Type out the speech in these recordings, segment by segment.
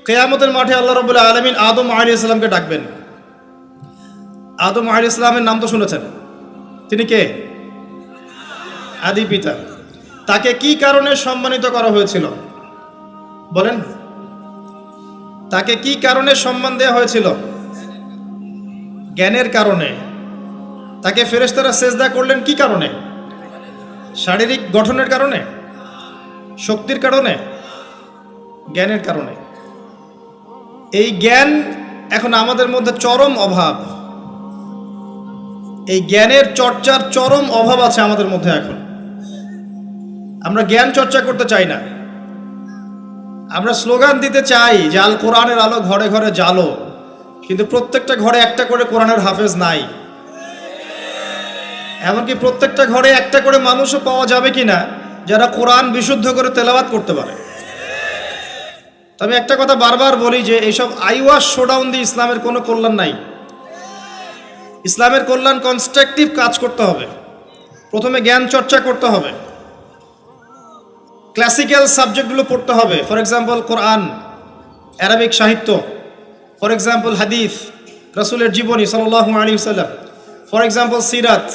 কিয়ামতের মাঠে আল্লাহ রাব্বুল আলামিন আদম আলাইহিস সালামকে ডাকবেন। আদম আলাইহিস সালামের নাম তো শুনেছেন, তিনি কে? আদি পিতা। তাকে কি কারণে সম্মানিত করা হয়েছিল বলেন? তাকে কি কারণে সম্মান দেওয়া হয়েছিল? জ্ঞানের কারণে। তাকে ফেরেশতারা সেজদা করলেন কি কারণে? শারীরিক গঠনের কারণে, শক্তির কারণে, জ্ঞানের কারণে। এই জ্ঞান এখন আমাদের মধ্যে চরম অভাব। এই জ্ঞানের চর্চার চরম অভাব আছে আমাদের মধ্যে। এখন আমরা জ্ঞান চর্চা করতে চাই না। আমরা স্লোগান দিতে চাই যে আল কোরআনের আলো ঘরে ঘরে জ্বালো, কিন্তু প্রত্যেকটা ঘরে একটা করে কোরআনের হাফেজ নাই। এমনকি প্রত্যেকটা ঘরে একটা করে মানুষও পাওয়া যাবে কিনা যারা কোরআন বিশুদ্ধ করে তেলাওয়াত করতে পারে। তবে একটা কথা বারবার বলি যে এইসব আইওয়াশ শোডাউন দিয়ে ইসলামের কোনো কল্যাণ নাই। ইসলামের কল্যাণ কনস্ট্রাকটিভ কাজ করতে হবে। প্রথমে জ্ঞান চর্চা করতে হবে, ক্লাসিক্যাল সাবজেক্টগুলো পড়তে হবে। ফর এক্সাম্পল কোরআন, অ্যারাবিক সাহিত্য, ফর এক্সাম্পল হাদিস, রাসূলের জীবনী সাল্লাল্লাহু আলাইহি ওয়াসাল্লাম, ফর এক্সাম্পল সিরাত,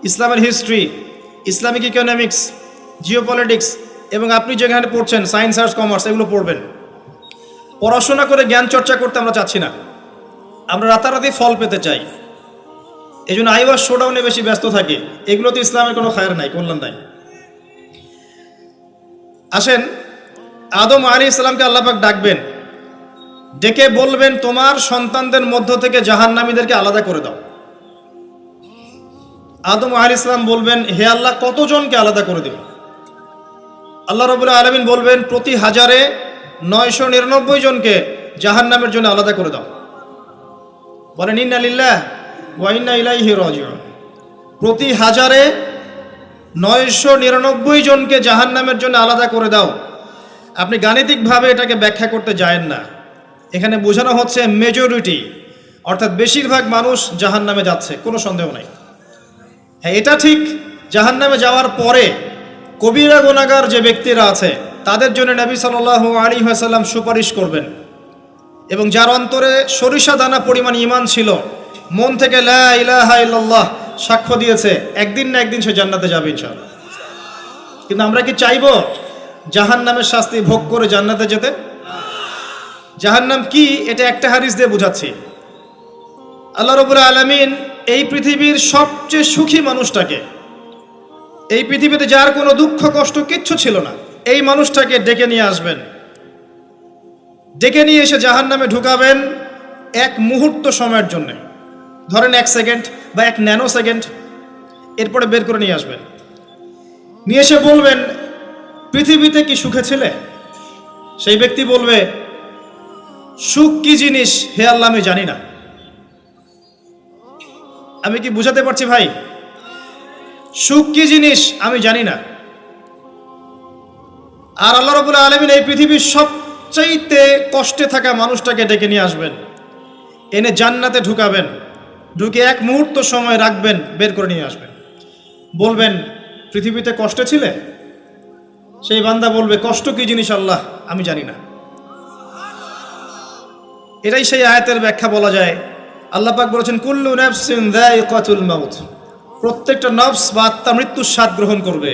ইসলামের হিস্ট্রি, ইসলামিক ইকোনমিক্স, জিওপলিটিক্স, এবং আপনি যেখানে পড়ছেন সায়েন্স, আর্টস, কমার্স, এগুলো পড়বেন। পড়াশোনা করে জ্ঞান চর্চা করতে আমরা চাচ্ছি না, আমরা রাতারাতি ফল পেতে চাই। এই জন্য আইওয়াশ শোডাউনে বেশি ব্যস্ত থাকি। এগুলোতে ইসলামের কোনো খায়ের নাই, কল্যাণ নাই। আসেন, আদম আলাইহিস সালামকে আল্লাহ পাক ডাকবেন, ডেকে বলবেন তোমার সন্তানদের মধ্য থেকে জাহান্নামীদেরকে আলাদা করে দাও। আদম আলাইহিস সালাম বলবেন, হে আল্লাহ, কতজনকে আলাদা করে দেব? আল্লাহ রাব্বুল আলামিন বলবেন, প্রতি 1000-এ 999 জনকে জাহান্নামের জন্য আলাদা করে দাও। বলেন ইন্না লিল্লাহি ওয়া ইন্না ইলাইহি রাজিউন। প্রতি 1000-এ 999 জনকে জাহান্নামের জন্য আলাদা করে দাও। আপনি গাণিতিকভাবে এটাকে ব্যাখ্যা করতে যায়েন না। এখানে বোঝানো হচ্ছে মেজরিটি, অর্থাৎ বেশিরভাগ মানুষ জাহান্নামে যাচ্ছে, কোনো সন্দেহ নাই। হ্যাঁ, এটা ঠিক, জাহান্নামে যাওয়ার পরে কবিরা গুনাহগার যে ব্যক্তিরা আছে তাদের জন্য নবী সাল্লাল্লাহু আলাইহি ওয়াসাল্লাম সুপারিশ করবেন, এবং যার অন্তরে সরিষা দানা পরিমাণ ঈমান ছিল, মন থেকে লা ইলাহা ইল্লাল্লাহ সাক্ষ্য দিয়েছে, একদিন না একদিন সে জান্নাতে যাবে ইনশাআল্লাহ। কিন্তু আমরা কি চাইবো জাহান্নামের শাস্তি ভোগ করে জান্নাতে যেতে? জাহান্নাম কি, এটা একটা হাদিস দিয়ে বুঝাচ্ছি। আল্লাহ রাব্বুল আলামিন এই পৃথিবীর সবচেয়ে সুখী মানুষটাকে, এই পৃথিবীতে যার কোনো দুঃখ কষ্ট কিচ্ছু ছিল না, এই মানুষটাকে ডেকে নিয়ে আসবেন। ডেকে নিয়ে এসে জাহান্নামে ঢুকাবেন এক মুহূর্ত সময়ের জন্য, ধরেন 1 সেকেন্ড বা 1 ন্যানো সেকেন্ড। এরপরে বের করে নিয়ে আসবেন, নিয়ে এসে বলবেন, পৃথিবীতে কি সুখে ছিলে? সেই ব্যক্তি বলবে, সুখ কি জিনিস হে আল্লাহ আমি জানি না। আমি কি বুঝাতে পারছি ভাই? সুখ কি জিনিস আমি জানি না। আর আল্লাহ রাব্বুল আলামিন এই পৃথিবীর সবচাইতে কষ্টে থাকা মানুষটাকে ডেকে নিয়ে আসবেন, এনে জান্নাতে ঢুকাবেন, ঢুকে 1 মুহূর্ত সময় রাখবেন, বের করে নিয়ে আসবেন। বলবেন, পৃথিবীতে কষ্টে ছিলে? সেই বান্দা বলবে, কষ্ট কি জিনিস আল্লাহ আমি জানি না। এটাই সেই আয়াতের ব্যাখ্যা বলা যায়। আল্লাহ পাক বলেছেন, কুল্লু নাফসিন যায়িকাতুল মাউত, প্রত্যেকটা নফস বা আত্মা মৃত্যুর স্বাদ গ্রহণ করবে।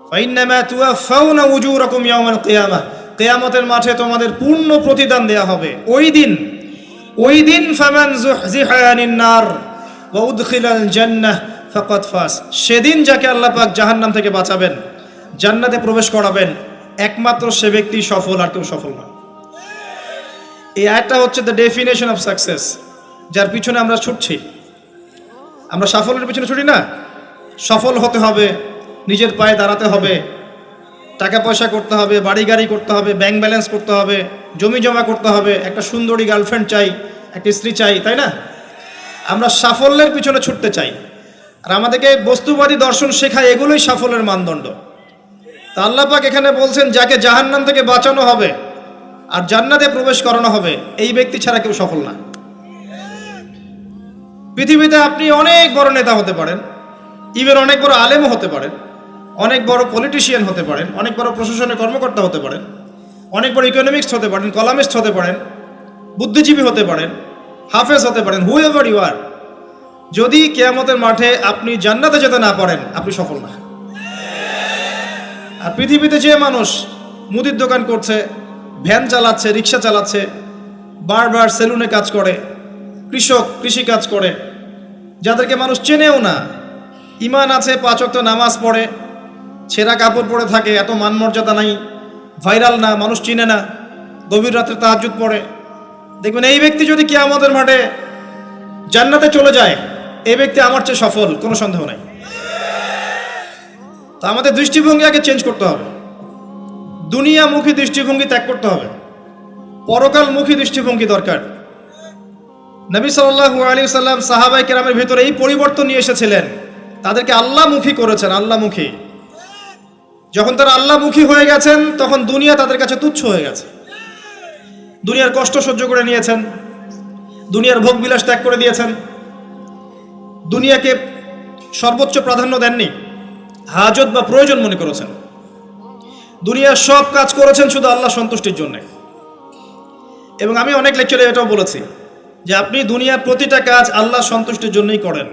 ফাইন্নামা তুওয়াফাউনা উজুরাকুম ইয়াওমাল কিয়ামাহ, কিয়ামতের মাঠে তোমাদের পূর্ণ প্রতিদান দেয়া হবে। ওই দিন ফামান যুহজিহা আনিন নার ওয়া উদখিলাল জান্নাহ ফাকাদ ফাজ, সেদিন যাকে আল্লাহ পাক জাহান্নাম থেকে বাঁচাবেন, জান্নাতে প্রবেশ করাবেন, একমাত্র সে ব্যক্তি সফল, আর কেউ সফল না। এই আয়াতটা হচ্ছে দ্য ডেফিনেশন অফ সাকসেস, যার পিছনে আমরা ছুটছি। আমরা সাফল্যের পিছনে ছুটি না। সফল হতে হবে, নিজের পায়ে দাঁড়াতে হবে, টাকা পয়সা করতে হবে, বাড়ি গাড়ি করতে হবে, ব্যাংক ব্যালেন্স করতে হবে, জমি জমা করতে হবে, একটা সুন্দরী গার্লফ্রেন্ড চাই, একটা স্ত্রী চাই, তাই না? আমরা সাফল্যের পিছনে ছুটতে চাই। আর আমাদেরকে বস্তুবাদী দর্শন শেখায় এগুলোই সাফল্যের মানদণ্ড। তা আল্লাহ পাক এখানে বলছেন, যাকে জাহান্নাম থেকে বাঁচানো হবে আর জান্নাতে প্রবেশ করানো হবে, এই ব্যক্তি ছাড়া কেউ সফল না। পৃথিবীতে আপনি অনেক বড় নেতা হতে পারেন, ইভেন অনেক বড় আলেমও হতে পারেন, অনেক বড় পলিটিশিয়ান হতে পারেন, অনেক বড় প্রশাসনের কর্মকর্তা হতে পারেন, অনেক বড় ইকোনমিক্স হতে পারেন, কলামিস্ট হতে পারেন, বুদ্ধিজীবী হতে পারেন, হাফেজ হতে পারেন, হু এভার ইউ আর, যদি কিয়ামতের মাঠে আপনি জান্নাতে যেতে না পারেন, আপনি সফল না। আর পৃথিবীতে যে মানুষ মুদির দোকান করছে, ভ্যান চালাচ্ছে, রিক্সা চালাচ্ছে, বারবার সেলুনে কাজ করে, কৃষক কৃষি কাজ করে, যাদেরকে মানুষ চেনেও না, ইমান আছে, 5 ওয়াক্ত নামাজ পড়ে, ছেঁড়া কাপড় পরে থাকে, এত মান মর্যাদা নাই, ভাইরাল না, মানুষ চিনে না, গভীর রাত্রে তাহাজ্জুদ পড়ে, দেখবেন এই ব্যক্তি যদি কিয়ামতের মাঠে জান্নাতে চলে যায়, এই ব্যক্তি আমার চেয়ে সফল, কোনো সন্দেহ নাই। তো আমাদের দৃষ্টিভঙ্গি আগে চেঞ্জ করতে হবে, দুনিয়ামুখী দৃষ্টিভঙ্গি ত্যাগ করতে হবে, পরকালমুখী দৃষ্টিভঙ্গি দরকার। নবী সাল্লাল্লাহু আলাইহি ওয়াসাল্লাম সাহাবায়ে কেরামের ভিতরে এই পরিবর্তন নিয়ে এসেছিলেন, তাদেরকে আল্লাহমুখী করেছেন, আল্লাহমুখী। যখন তারা আল্লাহমুখী হয়ে গেছেন, তখন দুনিয়া তাদের কাছে তুচ্ছ হয়ে গেছে। দুনিয়ার কষ্ট সহ্য করে নিয়েছেন, দুনিয়ার ভোগ বিলাস ত্যাগ করে দিয়েছেন, দুনিয়াকে সর্বোচ্চ প্রাধান্য দেননি, হাজত বা প্রয়োজন মনে করেছেন। দুনিয়ার সব কাজ করেছেন শুধু আল্লাহ সন্তুষ্টির জন্য। এবং আমি অনেক লেকচারে এটাও বলেছি যে আপনি দুনিয়ার প্রতিটা কাজ আল্লাহ সন্তুষ্টির জন্যই করেন,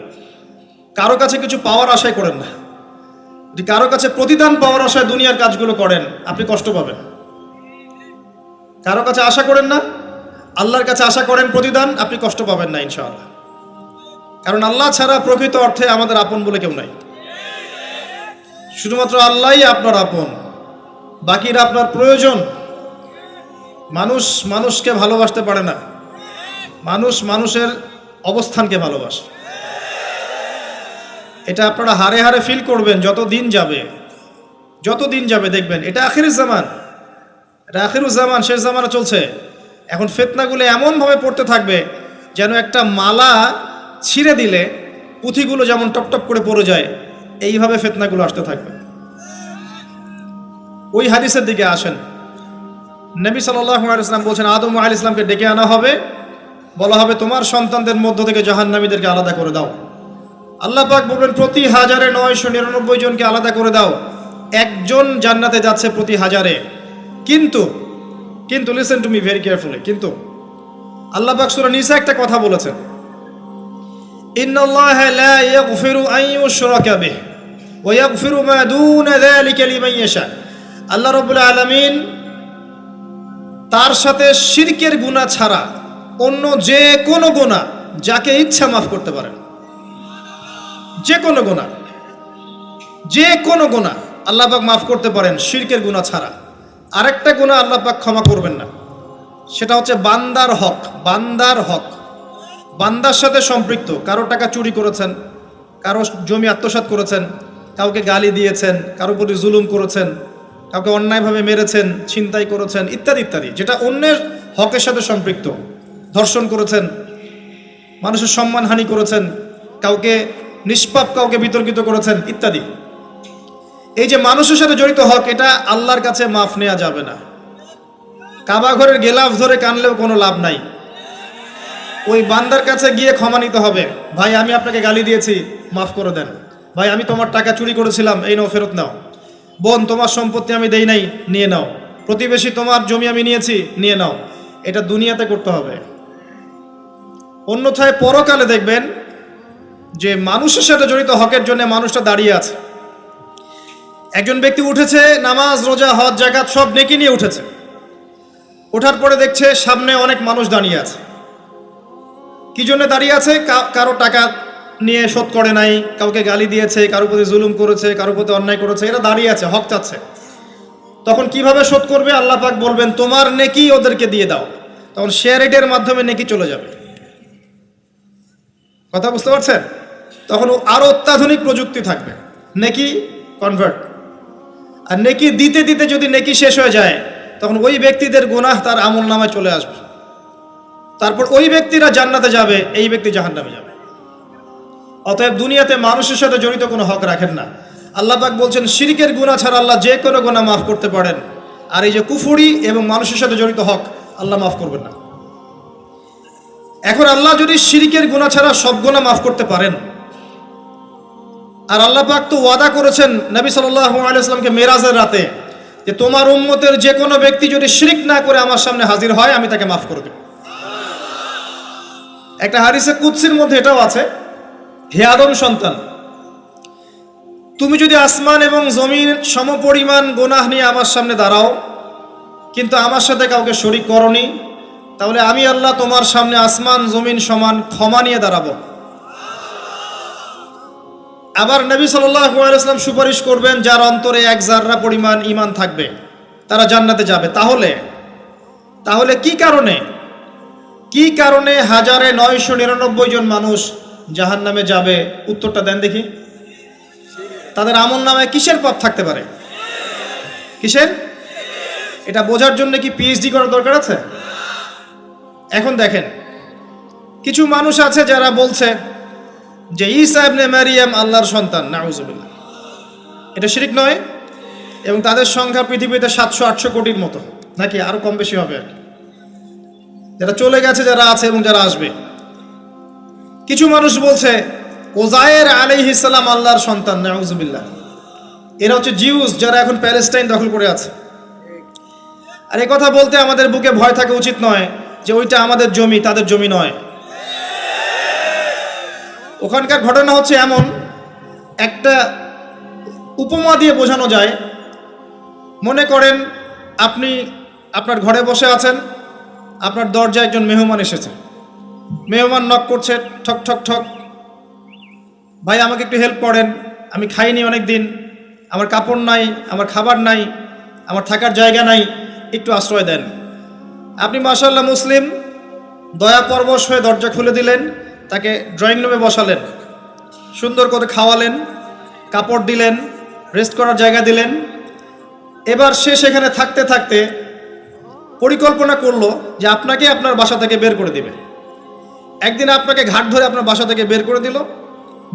কারো কাছে কিছু পাওয়ার আশায় করেন না। যদি কারো কাছে প্রতিদান পাওয়ার আশায় দুনিয়ার কাজগুলো করেন, আপনি কষ্ট পাবেন। কারো কাছে আশা করেন না, আল্লাহর কাছে আশা করেন প্রতিদান, আপনি কষ্ট পাবেন না ইনশাআল্লাহ। কারণ আল্লাহ ছাড়া প্রকৃত অর্থে আমাদের আপন বলে কেউ নাই, শুধুমাত্র আল্লাহই আপনার আপন, বাকিরা আপনার প্রয়োজন। মানুষ মানুষকে ভালোবাসতে পারে না, মানুষ মানুষের অবস্থানকে ভালোবাসে। এটা আপনারা হারে হারে ফিল করবেন যত দিন যাবে দেখবেন এটা আখিরুজ জামান, এটা আখিরুজ জামান, শেষ জামানা চলছে। এখন ফিতনাগুলো এমনভাবে পড়তে থাকবে যেন একটা মালা ছিঁড়ে দিলে পুঁথিগুলো যেমন টপ টপ করে পড়ে যায়, এইভাবে ফিতনাগুলো আসতে থাকবে। ওই হাদিসের দিকে আসেন। নবী সাল্লাল্লাহু আলাইহি ওয়াসাল্লাম বলছেন, আদম আলাইহিস সালামকে ডেকে আনা হবে, বলা হবে তোমার সন্তানদের মধ্য থেকে জাহান্নামীদেরকে আলাদা করে দাও। আল্লাহ পাক বলবেন প্রতি 1999 জনকে আলাদা করে দাও, একজন জান্নাতে যাচ্ছে প্রতি 1000-এ। কিন্তু listen to me very carefully, কিন্তু আল্লাহ পাক সূরা নিসা একটা কথা বলেছেন, ইন্নাল্লাহা লা ইয়াগফিরু আন ইউশরাকা বিহি ওয়া ইয়াগফিরু মা দুনা যালিকা লিমান ইয়াশা। আল্লাহ রাব্বুল আলামিন তার সাথে শিরকের গুনাহ ছাড়া অন্য যে কোনো গুনাহ যাকে ইচ্ছা মাফ করতে পারেন। যে কোনো গুনাহ আল্লাহ পাক মাফ করতে পারেন শিরকের গুনাহ ছাড়া। আরেকটা গুনাহ আল্লাহ পাক ক্ষমা করবেন না, সেটা হচ্ছে বান্দার হক। বান্দার সাথে সম্পৃক্ত, কারো টাকা চুরি করেছেন, কারো জমি আত্মসাৎ করেছেন, কাউকে গালি দিয়েছেন, কারো প্রতি জুলুম করেছেন, কাউকে অন্যায়ভাবে মেরেছেন, ছিনতাই করেছেন, ইত্যাদি ইত্যাদি, যেটা অন্যের হকের সাথে সম্পৃক্ত। ধর্ষণ করেছেন, মানুষের সম্মানহানি করেছেন, কাউকে নিষ্পাপ কাউকে বিতর্কিত করেছেন ইত্যাদি। এই যে মানুষের সাথে জড়িত হক, এটা আল্লাহর কাছে মাফ নেওয়া যাবে না। কাবা ঘরের গেলাফ ধরে কানলেও কোনো লাভ নাই, ওই বান্দার কাছে গিয়ে ক্ষমা নিতে হবে। ভাই আমি আপনাকে গালি দিয়েছি, মাফ করে দেন। ভাই আমি তোমার টাকা চুরি করেছিলাম, এই নাও ফেরত নাও। বোন তোমার সম্পত্তি আমি দেই নাই, নিয়ে নাও। প্রতিবেশী তোমার জমি আমি নিয়েছি, নিয়ে নাও। এটা দুনিয়াতে করতে হবে। অন্যথায় পরকালে দেখবেন যে মানুষের সাথে জড়িত হকের জন্য মানুষটা দাঁড়িয়ে আছে। একজন ব্যক্তি উঠেছে, নামাজ রোজা হজ যাকাত সব নেকি নিয়ে উঠেছে, ওঠার পরে দেখছে সামনে অনেক মানুষ দাঁড়িয়ে আছে। কি জন্য দাঁড়িয়ে আছে? কারো টাকা নিয়ে শোধ করে নাই, কাউকে গালি দিয়েছে, কারো প্রতি জুলুম করেছে, কারো প্রতি অন্যায় করেছে, এরা দাঁড়িয়ে আছে, হক চাচ্ছে। তখন কিভাবে শোধ করবে? আল্লাহ পাক বলবেন তোমার নেকি ওদেরকে দিয়ে দাও। তখন শেয়ার রেটের মাধ্যমে নেকি চলে যাবে। কথা বুঝতে পারছেন? তখন আরো অত্যাধুনিক প্রযুক্তি থাকবে, নেকি কনভার্ট। আর নেকি দিতে দিতে যদি নেকি শেষ হয়ে যায়, তখন ওই ব্যক্তিদের গুনাহ তার আমল নামায় চলে আসবে। তারপর ওই ব্যক্তিরা জান্নাতে যাবে, এই ব্যক্তি জাহান্নামে যাবে। অতএব দুনিয়াতে মানুষের সাথে জড়িত কোনো হক রাখেন না। আল্লাহ পাক বলছেন শিরকের গুনাহ ছাড়া আল্লাহ যে কোনো গুনাহ মাফ করতে পারেন। আর এই যে কুফরি এবং মানুষের সাথে জড়িত হক, আল্লাহ মাফ করবেন না। এখন আল্লাহ যদি শিরকের গুনাহ ছাড়া সব গুনাহ মাফ করতে পারেন, আর আল্লাহ পাক তো ওয়াদা করেছেন নবী সাল্লাল্লাহু আলাইহি ওয়াসাল্লামকে মেরাজের রাতে যে তোমার উম্মতের যে কোনো ব্যক্তি যদি শিরক না করে আমার সামনে হাজির হয় আমি তাকে মাফ করে দেব। একটা হাদিসে কুদসির মধ্যে এটাও আছে, হে আদম সন্তান, তুমি যদি আসমান এবং জমিন সমপরিমাণ গুনাহ নিয়ে আমার সামনে দাঁড়াও কিন্তু আমার সাথে কাউকে শরীক করনি, তাহলে আমি আল্লাহ তোমার সামনে আসমান জমিন সমান ক্ষমা নিয়ে দাঁড়াবো। আবার নবী সাল্লাল্লাহু আলাইহি ওয়াসাল্লাম সুপারিশ করবেন যার অন্তরে এক জাররা পরিমাণ ঈমান থাকবে তারা জান্নাতে যাবে। তাহলে কি কারণে 1999 জন মানুষ জাহান্নামে যাবে? উত্তরটা দেন দেখি। তাদের আমল নামায় কিসের পথ থাকতে পারে? কিসের? এটা বোঝার জন্য কি পিএইচডি করার দরকার আছে? এখন দেখেন, কিছু মানুষ আছে যারা বলছে যে ঈসা ইবনে মারিয়াম আল্লাহর সন্তান, নাউজুবিল্লাহ। এটা শিরক নয়? এবং তাদের সংখ্যা পৃথিবীতে 700-800 কোটির মতো, নাকি আরো কম বেশি হবে আর কি, যারা চলে গেছে, যারা আছে এবং যারা আসবে। কিছু মানুষ বলছে ওজায়ের আলাইহিস সালাম আল্লাহর সন্তান, নাউজুবিল্লাহ। এরা হচ্ছে জিউস যারা এখন প্যালেস্টাইন দখল করে আছে। আর এই কথা বলতে আমাদের বুকে ভয় থাকা উচিত নয় যে ওইটা আমাদের জমি, তাদের জমি নয়। ওখানকার ঘটনা হচ্ছে এমন, একটা উপমা দিয়ে বোঝানো যায়। মনে করেন আপনি আপনার ঘরে বসে আছেন, আপনার দরজায় একজন মেহমান এসেছে। মেহমান নক করছে, ঠক ঠক ঠক, ভাই আমাকে একটু হেল্প করেন, আমি খাইনি অনেক দিন, আমার কাপড় নাই, আমার খাবার নাই, আমার থাকার জায়গা নাই, একটু আশ্রয় দেন। আপনি মাশাআল্লাহ মুসলিম, দয়া পরবশ হয়ে দরজা খুলে দিলেন, তাকে ড্রয়িং রুমে বসালেন, সুন্দর করে খাওয়ালেন, কাপড় দিলেন, রেস্ট করার জায়গা দিলেন। এবার সে সেখানে থাকতে থাকতে পরিকল্পনা করলো যে আপনাকে আপনার বাসা থেকে বের করে দিবে। একদিন আপনাকে ঘাট ধরে আপনার বাসা থেকে বের করে দিল,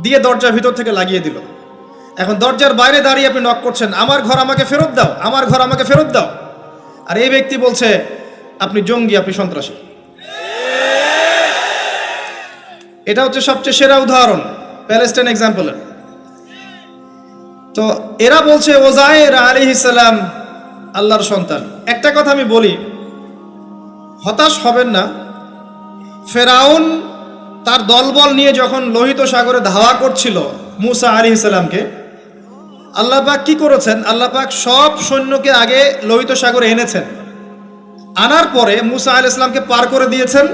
দিয়ে দরজার ভিতর থেকে লাগিয়ে দিল। এখন দরজার বাইরে দাঁড়িয়ে আপনি নক করছেন, আমার ঘর আমাকে ফেরত দাও, আমার ঘর আমাকে ফেরত দাও। আর এই ব্যক্তি বলছে আপনি জঙ্গি, আপনি সন্ত্রাসী। এটা হচ্ছে সবচেয়ে সেরা উদাহরণ প্যালেস্টাইন এক্সাম্পলের। তো এরা বলছে ওজায়ের আলাইহিস সালাম আল্লাহর সন্তান। একটা কথা আমি বলি, হতাশ হবেন না। ফেরাউন তার দলবল নিয়ে যখন লোহিত সাগরে ধাওয়া করছিল মুসা আলাইহিস সালামকে, আল্লাহ পাক কি করেছেন? আল্লাহ পাক সব সৈন্যকে আগে লোহিত সাগরে এনেছেন, আনার পরে মুসা আলাইহিস সালামকে পার করে দিয়েছেন।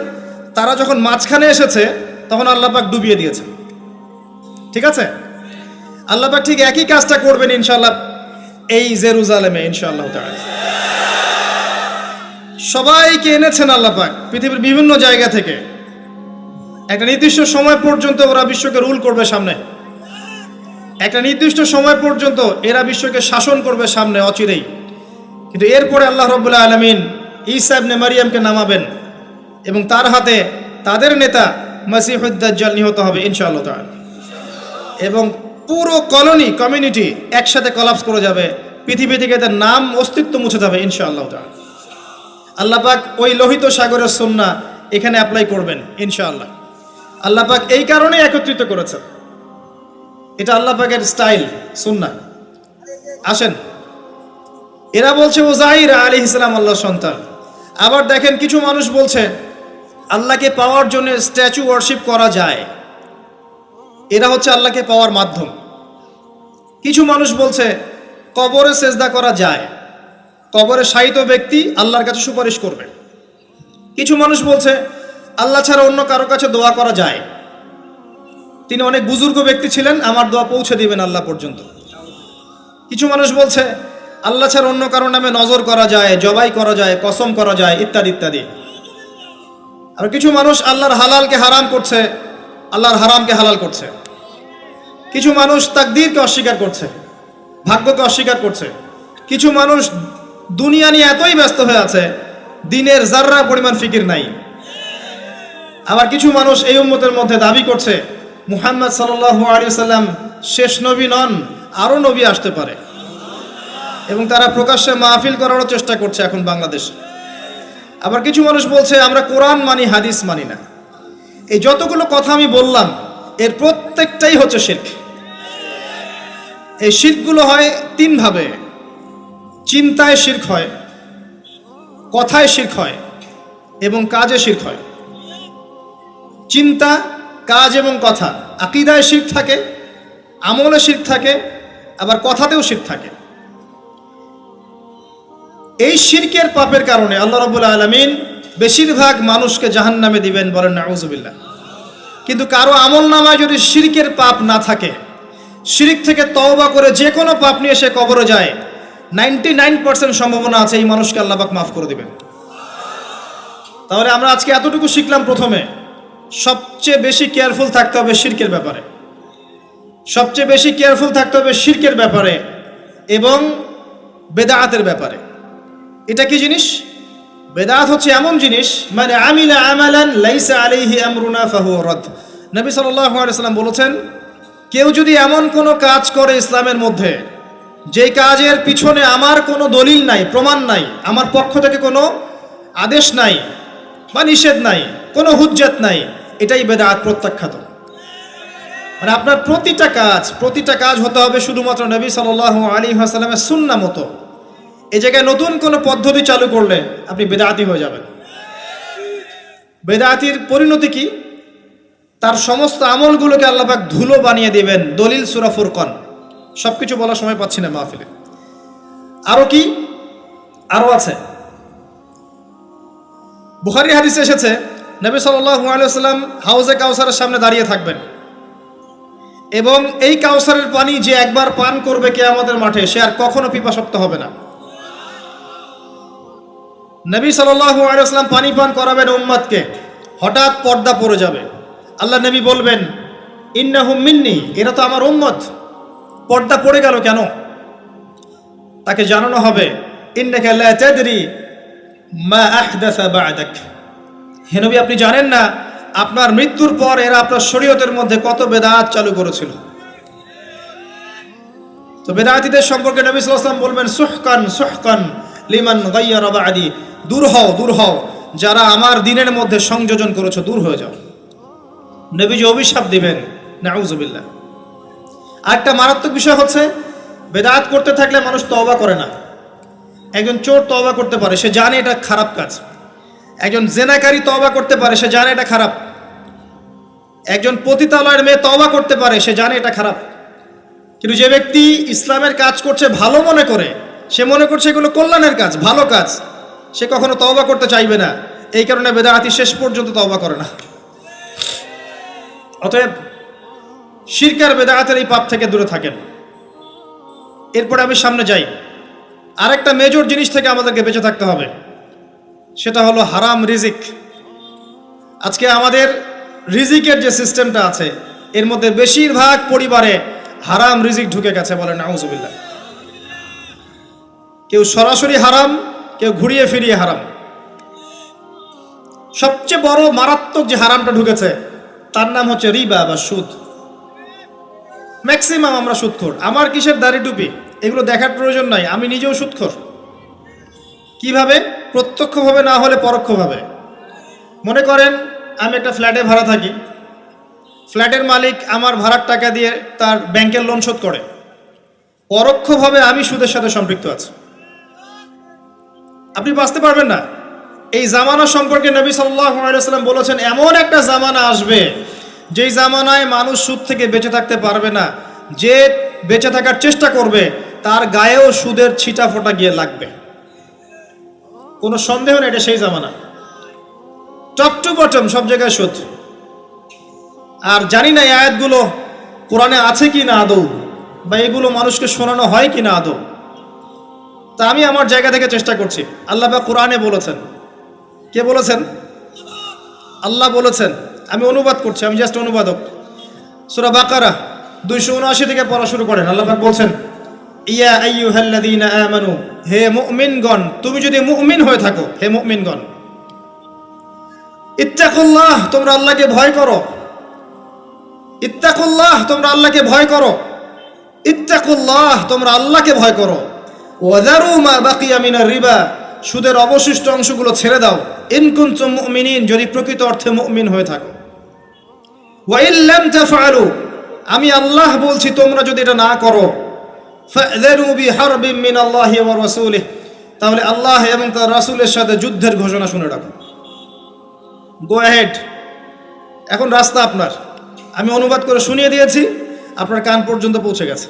তারা যখন মাঝখানে এসেছে তখন আল্লাহ পাক ডুবিয়ে দিয়েছেন। ঠিক আছে? আল্লাহ পাক ঠিক একই কাজটা করবেন ইনশাআল্লাহ এই জেরুজালেমে ইনশাআল্লাহ তাআলা। সবাইকে এনেছেন আল্লাহ পাক পৃথিবীর বিভিন্ন জায়গা থেকে। একটা নির্দিষ্ট সময় পর্যন্ত ওরা বিশ্বকে রুল করবে সামনে, একটা নির্দিষ্ট সময় পর্যন্ত এরা বিশ্বকে শাসন করবে সামনে অচিরেই। কিন্তু এরপরে আল্লাহ রাব্বুল আলামিন ঈসা ইবনে মারিয়ামকে নামাবেন এবং তার হাতে তাদের নেতা মসিহুদ দাজ্জাল নিহত হবে ইনশাআল্লাহ তাআলা। এবং পুরো কমিউনিটি একসাথে কলাপস করে যাবে, পৃথিবী থেকে তার নাম অস্তিত্ব মুছে যাবে ইনশাআল্লাহ তাআলা। আল্লাহ পাক ওই লোহিত সাগরের সুন্নাহ এখানে অ্যাপ্লাই করবেন ইনশাআল্লাহ। আল্লাহ পাক এই কারণেই একত্রিত করেছেন, এটা আল্লাহ পাকের স্টাইল, সুন্নাহ। আসেন, এরা বলছে ওজাইর আলাইহিস সালাম আল্লাহর সন্তান। আবার দেখেন কিছু মানুষ বলছে আল্লাহকে পাওয়ার জন্য স্ট্যাচু ওয়ার্শিপ করা যায়, এরা হচ্ছে আল্লাহকে পাওয়ার মাধ্যম। কিছু মানুষ বলছে কবরে সেজদা করা যায়, কবরে শায়িত ব্যক্তি আল্লাহর কাছে সুপারিশ করবে। কিছু মানুষ বলছে আল্লাহ ছাড়া অন্য কারো কাছে দোয়া করা যায়, তিনি অনেক বুজুর্গ ব্যক্তি ছিলেন, আমার দোয়া পৌঁছে দিবেন আল্লাহ পর্যন্ত। কিছু মানুষ বলছে আল্লাহ ছাড়া অন্য কারো নামে নজর করা যায়, জবাই করা যায়, কসম করা যায়, ইত্যাদি ইত্যাদি। আর কিছু মানুষ আল্লাহর হালালকে হারাম করছে, আল্লাহর হারামকে হালাল করছে। কিছু মানুষ তাকদীরকে অস্বীকার করছে, ভাগ্যকে অস্বীকার করছে। কিছু মানুষ দুনিয়া নিয়ে এতই ব্যস্ত হয়ে আছে দিনের জাররা পরিমাণ ফিকির নাই। আবার কিছু মানুষ এই উম্মতের মধ্যে দাবি করছে মুহাম্মদ সাল্লাল্লাহু আলাইহি সাল্লাম শেষ নবী নন, আরো নবী আসতে পারে, এবং তারা প্রকাশ্যে মাহফিল করারও চেষ্টা করছে এখন বাংলাদেশে। আবার কিছু মানুষ বলছে আমরা কোরআন মানি, হাদিস মানি না। এই যতগুলো কথা আমি বললাম এর প্রত্যেকটাই হচ্ছে শিরক। এই শিরকগুলো হয় তিন ভাবে। চিন্তায় শিরক হয়, কথায় শিরক হয় এবং কাজে শিরক হয়। চিন্তা, কাজ এবং কথা, আকীদায় শিরক থাকে, আমলে শিরক থাকে, আবার কথাতেও শিরক থাকে। এই শিরকের পাপের কারণে আল্লাহ রাব্বুল আলামিন বেশিরভাগ মানুষকে জাহান্নামে দিবেন, বলেন নাউযুবিল্লাহ। কিন্তু কারো আমলনামায় যদি শিরকের পাপ না থাকে, শিরক থেকে তওবা করে যে কোনো পাপ নিয়ে সে কবরে যায়, 99% সম্ভাবনা আছে এই মানুষকে আল্লাহ পাক মাফ করে দিবেন। তাহলে আমরা আজকে এতটুকু শিখলাম, প্রথমে সবচেয়ে বেশি কেয়ারফুল থাকতে হবে শিরকের ব্যাপারে, সবচেয়ে বেশি কেয়ারফুল থাকতে হবে শিরকের ব্যাপারে এবং বেদাআতের ব্যাপারে। এটা কি জিনিস? বেদাআত হচ্ছে এমন জিনিস, মানে আমিলা আমালান লাইসা আলাইহি আমরুনা ফাহুয়া রাদ। নবী সাল্লাল্লাহু আলাইহি ওয়াসাল্লাম বলেছেন, কেউ যদি এমন কোনো কাজ করে ইসলামের মধ্যে যে কাজের পিছনে আমার কোনো দলিল নাই, প্রমাণ নাই, আমার পক্ষ থেকে কোনো আদেশ নাই বা নিষেধ নাই, কোনো হুজ্জত নাই, এটাই বেদাআত, প্রত্যাখ্যাত। মানে আপনার প্রতিটা কাজ হতে হবে শুধুমাত্র নবী সাল্লাল্লাহু আলাইহি ওয়াসাল্লামের সুন্নাহ মতো। এই জায়গায় নতুন কোনো পদ্ধতি চালু করলে আপনি বেদাতি হয়ে যাবেন। বেদাতির পরিণতি কি? তার সমস্ত আমলগুলোকে আল্লাহ পাক ধুলো বানিয়ে দিবেন। দলিল সূরা ফুরকান। সবকিছু বলার সময় পাচ্ছি না মাহফিলে। আরো কি? আরো আছে। বুখারী হাদিসে এসেছে, নবী সাল্লাল্লাহু আলাইহি ওয়াসাল্লাম হাউজে কাউসারের সামনে দাঁড়িয়ে থাকবেন এবং এই কাউসারের পানি যে একবার পান করবে কিয়ামতের মাঠে, সে আর কখনো পিপাসার্ত হবে না। নবী সাল্লাল্লাহু আলাইহি ওয়াসাল্লাম পানি পান করাবেন উম্মতকে, হঠাৎ পর্দা পড়ে যাবে। আল্লাহ নবী বলবেন, ইন্নাহুম মিন্নি, এরা তো আমার উম্মত। পর্দা পড়ে গেল কেন? তাকে জানানো হবে, ইন্নাকা লা তাদরি মা আহদাসা বা'দাক, হে নবী আপনি জানেন না আপনার মৃত্যুর পর এরা আপনার শরীয়তের মধ্যে কত বেদাত চালু করেছিল। তো বেদাতীদের সম্পর্কে নবী সাল্লাল্লাহু আলাইহি ওয়াসাল্লাম বলবেন, সুহকান সুহকান লিমান গায়্যারা বা'দি, দূর হও যারা আমার দ্বীনের মধ্যে সংযোজন করেছো, দূর হয়ে যাও। নবীজি অভিশাপ দিবেন, নাউযুবিল্লাহ। আরেকটা মারাত্মক বিষয় হচ্ছে, বেদাত করতে থাকলে মানুষ তওবা করে না। একজন চোর তওবা করতে পারে, সে জানে এটা খারাপ কাজ। একজন জেনাকারী তওবা করতে পারে, সে জানে এটা খারাপ। একজন পতিতালয়ের মেয়ে তওবা করতে পারে, সে জানে এটা খারাপ। কিন্তু যে ব্যক্তি ইসলামের কাজ করছে ভালো মনে করে, সে মনে করছে এগুলো কল্যাণের কাজ, ভালো কাজ, সে কখনো তওবা করতে চাইবে না। এই কারণে বেদাতি শেষ পর্যন্ত তওবা করে না। অতএব শিরক আর বেদাতের এই পাপ থেকে দূরে থাকেন। এরপরে আমি সামনে যাই। আরেকটা মেজর জিনিস থেকে আমাদেরকে বেঁচে থাকতে হবে, সেটা হলো হারাম রিজিক। আজকে আমাদের রিজিকের যে সিস্টেমটা আছে, এর মধ্যে বেশিরভাগ পরিবারে হারাম রিজিক ঢুকে গেছে, বলে নাউযুবিল্লাহ। কেউ সরাসরি হারাম, কেউ ঘুরিয়ে ফিরিয়ে হারাম। সবচেয়ে বড় মারাত্মক যে হারামটা ঢুকেছে তার নাম হচ্ছে রিবা বা সুদ। ম্যাক্সিমাম আমরা সুদখোর। আমার কিসের দাড়ি টুপি এগুলো দেখার প্রয়োজন নাই, আমি নিজেও সুদখোর। কিভাবে? প্রত্যক্ষভাবে না হলে পরোক্ষভাবে। মনে করেন আমি একটা ফ্ল্যাটে ভাড়া থাকি, ফ্ল্যাটের মালিক আমার ভাড়ার টাকা দিয়ে তার ব্যাংকের লোন শোধ করে, পরোক্ষভাবে আমি সুদের সাথে সম্পৃক্ত আছি। আপনি বাঁচতে পারবেন না। এই জামানা সম্পর্কে নবী সাল্লাল্লাহু আলাইহি ওয়াসাল্লাম বলেছেন, এমন একটা জামানা আসবে যেই জামানায় মানুষ সুদ থেকে বেঁচে থাকতে পারবে না। যে বেঁচে থাকার চেষ্টা করবে তার গায়েও সুদের ছিটা ফোঁটা গিয়ে লাগবে, কোনো সন্দেহ নেই। এটা সেই জামানা, টপ টু বটম সব জায়গায় সুদ। আর জানি না এই আয়াতগুলো কোরআনে আছে কি না আদৌ, বা এগুলো মানুষকে শোনানো হয় কি না আদৌ। তা আমি আমার জায়গা থেকে চেষ্টা করছি। আল্লাহ পাক কোরআনে বলেছেন। কে বলেছেন? আল্লাহ বলেছেন। আমি অনুবাদ করছি, আমি জাস্ট অনুবাদক। সূরা বাকারা 279 থেকে পড়া শুরু করেন। আল্লাহ পাক বলছেন, ইয়া আইয়ুহাল্লাযীনা আমানু, হে মুমিনগণ, তুমি যদি মুমিন হয়ে থাকো, হে মুমিনগণ, ইত্তাকুল্লাহ, তোমরা আল্লাহকে ভয় করো। ইত্তাকুল্লাহ, তোমরা আল্লাহকে ভয় করো। ইত্তাকুল্লাহ, তোমরা আল্লাহকে ভয় করো। ওয়াযারু মা বাকিয়া মিনার রিবা, সুদের অবশিষ্ট অংশগুলো ছেড়ে দাও। ইন কুনতুম মুমিনিন, যদি প্রকৃত অর্থে মুমিন হয়ে থাকো। ওয়া ইন লাম তাফআলু, আমি আল্লাহ বলছি তোমরা যদি এটা না করো, ফাযরু বিহারবিন মিনাল্লাহি ওয়া রাসূলিহি, তাহলে আল্লাহ এবং তার রাসূলের সাথে যুদ্ধের ঘোষণা শুনে রাখুন। গো অ্যাহেড, এখন রাস্তা আপনার। আমি অনুবাদ করে শুনিয়ে দিয়েছি, আপনার কান পর্যন্ত পৌঁছে গেছে।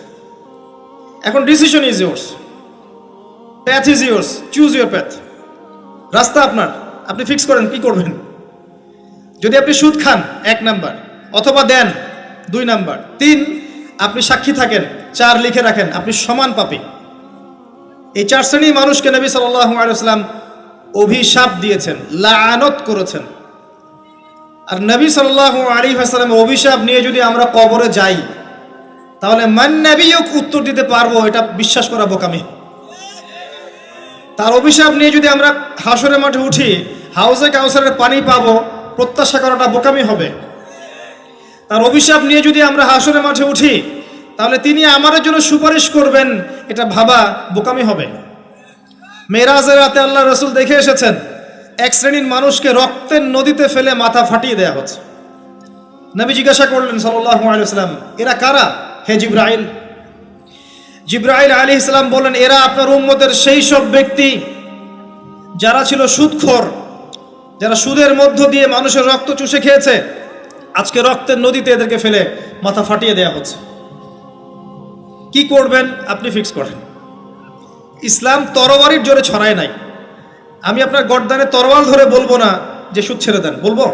এখন decision is yours, path is yours, choose your path. রাস্তা আপনার, আপনি ফিক্স করেন কি করবেন। যদি আপনি সুদ খান 1 নাম্বার, অথবা দেন 2 নাম্বার, 3 আপনি সাক্ষী থাকেন, 4 লিখে রাখেন, আপনি সমান পাপী। এই 4 শ্রেণীর মানুষকে নবী সাল্লাল্লাহু আলাইহি ওয়াসাল্লাম অভিশাপ দিয়েছেন, লাআনত করেছেন। আর নবী সাল্লাল্লাহু আলাইহি ওয়াসাল্লামের অভিশাপ নিয়ে যদি আমরা কবরে যাই, তাহলে মান নবিয়ুক উত্তর দিতে পারবো, এটা বিশ্বাস করা বোকামি। তার অভিশাপ নিয়ে যদি আমরা হাসরের মাঠে উঠি, হাউজে কাউসারের পানি পাবো, প্রত্যাশা করাটা বোকামি হবে। তার অভিশাপ নিয়ে যদি আমরা হাসরের মাঠে উঠি, তাহলে তিনি আমাদের জন্য সুপারিশ করবেন, এটা ভাবা বোকামি হবে। মেরাজের রাতে আল্লাহ রাসূল দেখে এসেছেন, 1 শ্রেণীর মানুষকে রক্তের নদীতে ফেলে মাথা ফাটিয়ে দেয়া হচ্ছে। নবী জিজ্ঞাসা করলেন সাল্লাল্লাহু আলাইহি ওয়াসাল্লাম, এরা কারা হে জিবরাইল? জিবরাইল আলাইহিস সালাম বলেন, এরা আপনার উম্মতের সেই সব ব্যক্তি যারা ছিল সুদখোর, যারা সুদের মধ্য দিয়ে মানুষের রক্ত চুষে খেয়েছে। আজকে রক্তের নদীতে এদেরকে ফেলে মাথা ফাটিয়ে দেয়া হচ্ছে। কি করবেন আপনি ফিক্স করেন। ইসলাম তরবারির জোরে ছড়ায় নাই। আমি আপনার গর্দানে তরোয়াল ধরে বলবো না যে সুদ ছেড়ে দেন, বলবো?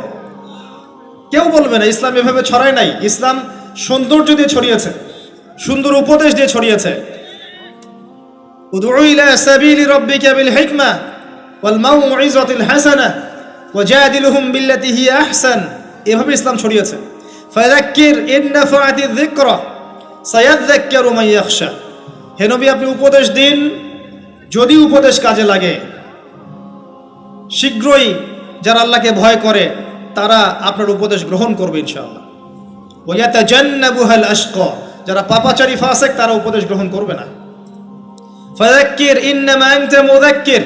কেউ বলবে না। ইসলাম এভাবে ছড়ায় নাই। ইসলাম সৌন্দর্য দিয়ে ছড়িয়েছে, সুন্দর উপদেশ দিয়ে ছড়িয়েছে। উদউ ইলা সাবিলি রাব্বিকা বিল হিকমা ওয়াল মাউইযাতিল হাসানাহ ওয়াজাদিলহুম বিল্লাতি হিয়া আহসান, এভাবে ইসলাম ছড়িয়েছে। ফাযাক্কির ইন নাফাআতিয যিকরা সায়াযাক্কারু মান ইয়াখশা, হে নবী আপনি উপদেশ দিন, যদি উপদেশ কাজে লাগে শীঘ্রই যারা আল্লাহকে ভয় করে তারা আপনার উপদেশ গ্রহণ করবে ইনশাআল্লাহ। ওয়া ইয়াতাজান্নাবুহাল আশকা, যারা পাপাচারী ফাসিক তারা উপদেশ গ্রহণ করবে না। ফাযাক্কির ইন্নামা আনতা মুযাক্কির,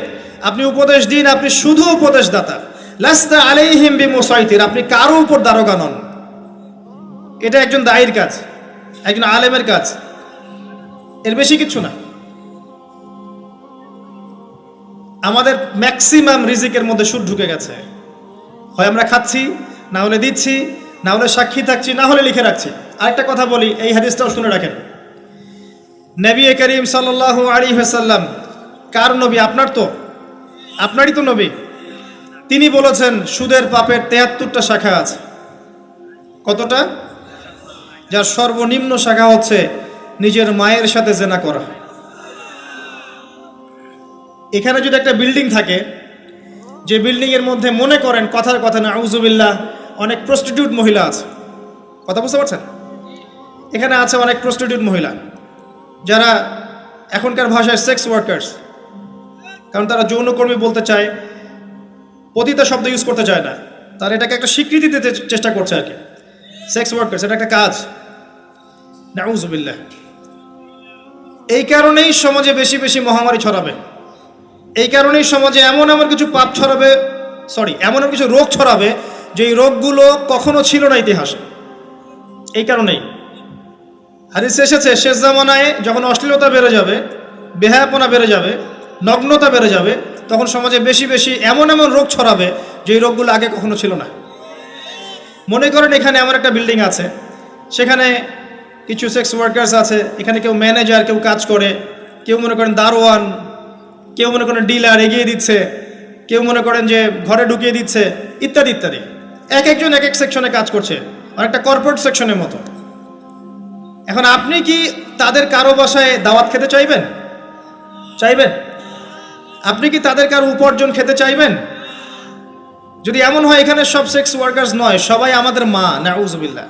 আপনি উপদেশ দিন, আপনি শুধু উপদেশদাতা। লাস্তা আলাইহিম বিমুসাইতির, আপনি কারো উপর দারোগা নন। এটা একজন দায়ীর কাজ, একজন আলেমের কাজ, এর বেশি কিছু না। আমাদের ম্যাক্সিমাম রিজিকের মধ্যে সুদ ঢুকে গেছে। হয় আমরা খাচ্ছি, না হলে দিচ্ছি, না হলে সাক্ষী থাকছি, না হলে লিখে রাখছি। আরেকটা কথা বলি, এই হাদিসটাও শুনে রাখেন। নবী করিম সাল্লাল্লাহু আলাইহি ওয়াসাল্লাম কার নবী? আপনার তো, আপনারই তো নবী। তিনি বলেছেন সুদের পাপের 73টা শাখা আছে। কতটা? যার সর্বনিম্ন শাখা হচ্ছে নিজের মায়ের সাথে জেনা করা। এখানে যদি একটা বিল্ডিং থাকে, যে বিল্ডিং এর মধ্যে মনে করেন কথার কথা না আউযুবিল্লাহ অনেক প্রস্টিটিউট মহিলা আছে, কথা বুঝতে পারছেন? এখানে আছে অনেক প্রস্টিটিউট মহিলা, যারা এখনকার ভাষায় সেক্স ওয়ার্কার্স, কারণ তারা যৌনকর্মী বলতে চায়, পতিতা শব্দ ইউজ করতে চায় না। তারা এটাকে একটা স্বীকৃতি দিতে চেষ্টা করছে আর কি। সেক্স ওয়ার্কার্স এটা একটা কাজ, নাউযুবিল্লাহ। এই কারণেই সমাজে বেশি বেশি মহামারী ছড়াবে। এই কারণেই সমাজে এমন কিছু পাপ ছড়াবে, এমন কিছু রোগ ছড়াবে যে এই রোগগুলো কখনো ছিল না ইতিহাসে। এই কারণেই হাদিসে এসেছে, শেষ জামানায় যখন অশ্লীলতা বেড়ে যাবে, বেহায়াপনা বেড়ে যাবে, নগ্নতা বেড়ে যাবে, তখন সমাজে বেশি বেশি এমন রোগ ছড়াবে যে এই রোগগুলো আগে কখনো ছিল না। মনে করেন এখানে এমন একটা বিল্ডিং আছে, সেখানে কিছু সেক্স ওয়ার্কার্স আছে, এখানে কেউ ম্যানেজার, কেউ কাজ করে, কেউ মনে করেন দারোয়ান, কেউ মনে করেন ডিলার এগিয়ে দিচ্ছে, কেউ মনে করেন যে ঘরে ঢুকিয়ে দিচ্ছে, ইত্যাদি ইত্যাদি। একজন এক সেকশনে কাজ করছে, অনেকটা কর্পোরেট সেকশনের মতো। এখন আপনি কি তাদের কারো বাসায় দাওয়াত খেতে চাইবেন? আপনি কি তাদের কারো উপার্জন খেতে চাইবেন? যদি এমন হয় এখানে সব সেক্স ওয়ার্কার্স নয়, সবাই আমাদের মা, নাউযুবিল্লাহ।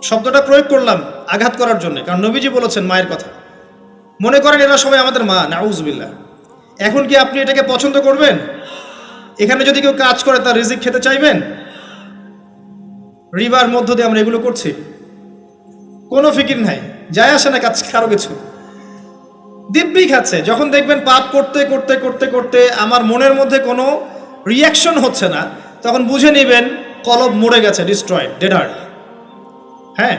শব্দটা প্রয়োগ করলাম আঘাত করার জন্য, কারণ নবীজি বলেছেন মায়ের কথা। মনে করেন এরা সবাই আমাদের মা, নাউযুবিল্লাহ। এখন কি আপনি এটাকে পছন্দ করবেন? এখানে যদি কেউ কাজ করে তার রিজিক খেতে চাইবেন? রিবার মধ্য দিয়ে আমরা এগুলো করছি, কোনো ফিকির নাই, যায় আসে না কাজ কারো কিছু, দিব্যি খাচ্ছে। যখন দেখবেন পাপ করতে করতে করতে করতে আমার মনের মধ্যে কোনো রিয়াকশন হচ্ছে না, তখন বুঝে নেবেন কলব মরে গেছে, ডিস্ট্রয়েড, ডেড হার্ট। হ্যাঁ,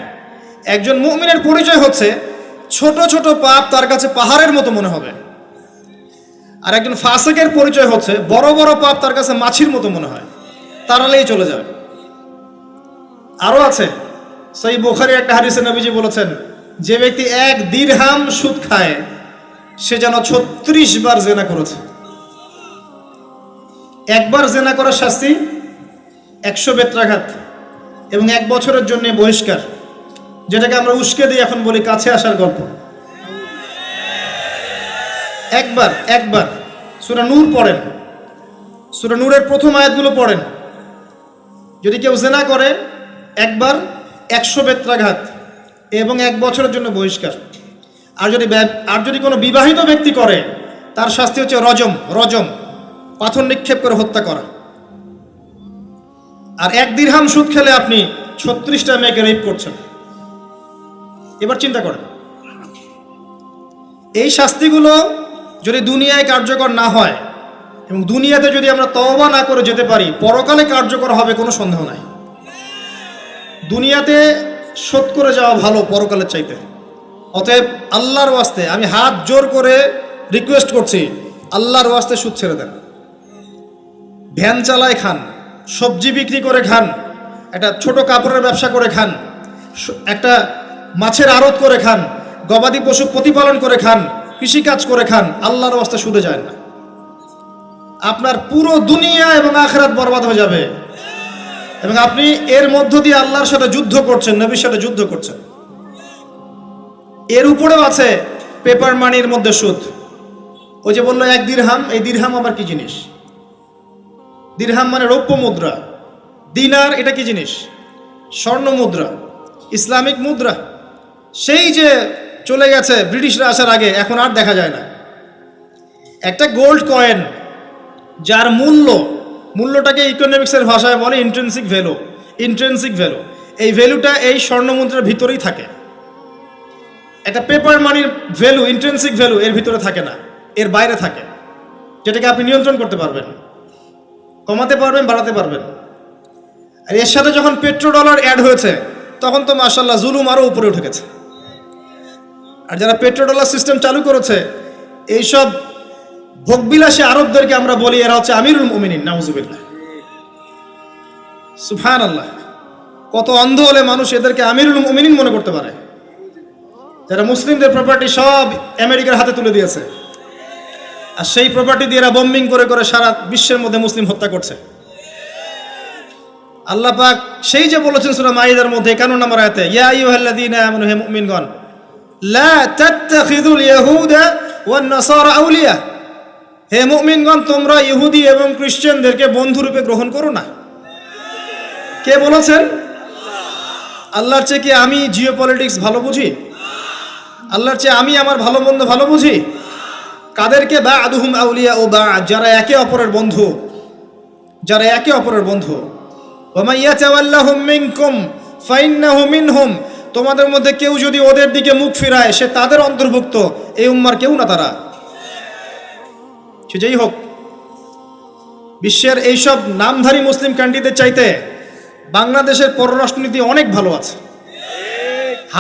একজন মুমিনের পরিচয় হচ্ছে ছোট ছোট পাপ তার কাছে পাহাড়ের মতো মনে হবে, আর একজন ফাসিকের পরিচয় হচ্ছে বড় বড় পাপ তার কাছে মাছির মতো মনে হয়, তাড়ালেই চলে যাবে। আরো আছে, সহিহ বুখারীর একটা হাদিসে নবীজি বলেছেন, যে ব্যক্তি 1 দিরহাম সুদ খায় সে যেন 36 বার জেনা করেছে। একবার জেনা করার শাস্তি 100 বেত্রাঘাত এবং 1 বছরের জন্য বহিষ্কার, যেটাকে আমরা উস্কে দিই এখন বলি কাছে আসার গল্প। একবার সূরা নূর পড়েন, সূরা নূরের প্রথম আয়াতগুলো পড়েন। যদি কেউ জেনা করে একবার 100 বেত্রাঘাত এবং 1 বছরের জন্য বহিষ্কার। আর যদি কোনো বিবাহিত ব্যক্তি করে তার শাস্তি হচ্ছে রজম, পাথর নিক্ষেপ করে হত্যা করা। আর 1 দিরহাম সুদ খেলে আপনি 36টা মেয়েকে রেপ করছেন। এবার চিন্তা করেন, এই শাস্তিগুলো যদি দুনিয়ায় কার্যকর না হয় এবং দুনিয়াতে যদি আমরা তওবা না করে যেতে পারি, পরকালে কার্যকর হবে কোনো সন্দেহ নাই। দুনিয়াতে শোধ করে যাওয়া ভালো পরকালের চাইতে। অতএব আল্লাহর ওয়াস্তে আমি হাত জোর করে রিকোয়েস্ট করছি, আল্লাহর ওয়াস্তে সুদ ছেড়ে দেন। ভ্যান চালায় খান, সবজি বিক্রি করে খান, একটা ছোট কাপড়ের ব্যবসা করে খান, একটা মাছের আড়ত করে খান, গবাদি পশু প্রতিপালন করে খান, কৃষিকাজ করে খান, আল্লাহর ওয়াস্তে সুদে যায় না। আপনার পুরো দুনিয়া এবং আখিরাত বরবাদ হয়ে যাবে এবং আপনি এর মধ্য দিয়ে আল্লাহর সাথে যুদ্ধ করছেন, নবীর সাথে যুদ্ধ করছেন। এর উপরেও আছে পেপার মানির মধ্যে সুদ। ওই যে বললো 1 দিরহাম, এই দিরহাম আবার কি জিনিস? দিরহাম মানে রৌপ্য মুদ্রা। দিনার এটা কি জিনিস? স্বর্ণ মুদ্রা, ইসলামিক মুদ্রা। সেই যে চলে গেছে ব্রিটিশরা আসার আগে, এখন আর দেখা যায় না। একটা গোল্ড কয়েন যার মূল্যটাকে ইকোনমিক্সের ভাষায় বলে ইন্ট্রিনসিক ভ্যালু। এই ভ্যালুটা এই স্বর্ণ মুদ্রার ভিতরেই থাকে। একটা পেপার মানির ভ্যালু, ইন্ট্রিনসিক ভ্যালু এর ভিতরে থাকে না, এর বাইরে থাকে, যেটাকে আপনি নিয়ন্ত্রণ করতে পারবেন, কমাতে পারবেন, বাড়াতে পারবেন। আর এর সাথে যখন পেট্রোডলার অ্যাড হয়েছে তখন তো মাশাআল্লাহ জুলুম আরও উপরে উঠে গেছে। আর যারা পেট্রোডলার সিস্টেম চালু করেছে, এইসব ভোগবিলাসী আরবদেরকে আমরা বলি এরা হচ্ছে আমিরুল মুমিনিন, নাউজুবিল্লাহ, সুবহানাল্লাহ। কত অন্ধ হলে মানুষ এদেরকে আমিরুল মুমিনিন মনে করতে পারে, যারা মুসলিমদের প্রপার্টি সব আমেরিকার হাতে তুলে দিয়েছে, আর সেই প্রপার্টি দিয়ে এরা বম্বিং করে করে সারা বিশ্বের মধ্যে মুসলিম হত্যা করছে। আল্লাহ পাক সেই যে বলেছেন সূরা মাইদার মধ্যে 51 নম্বর আয়াতে, ইয়া আইয়ুহাল্লাযীনা আমানু, হে মুমিনগণ, লা তাত্তাখিযুল ইয়াহুদা ওয়ান নাসারা আউলিয়া, হে মুমিনগণ তোমরা ইহুদি এবং খ্রিস্টানদেরকে বন্ধুরূপে গ্রহণ করো না। কে বলেছেন? আল্লাহর চেয়ে কি আমি জিওপলিটিক্স ভালো বুঝি? আল্লাহর চেয়ে আমি আমার ভালো মন্দ ভালো বুঝি? কাদেরকে? বা'দুহুম আউলিয়া ও বা'দ, যারা একে অপরের বন্ধু, ওয়া মান ইয়াতাওয়াল্লাহুম মিনকুম ফাইন্নাহু মিনহুম, তোমাদের মধ্যে কেউ যদি ওদের দিকে মুখ ফিরায় সে তাদের অন্তর্ভুক্ত, এই উম্মার কেউ না তারা। সে যেই হোক, বিশ্বের এইসব নামধারী মুসলিম কান্ট্রিদের চাইতে বাংলাদেশের পররাষ্ট্রনীতি অনেক ভালো আছে,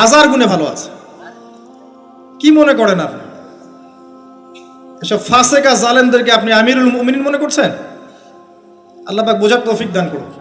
1000 গুণে ভালো আছে। কি মনে করেন আপনি? এসব ফাসেকা জালেমদেরকে আপনি আমিরুল মুমিনিন মনে করছেন? আল্লাহ পাক বোঝার তৌফিক দান করুন।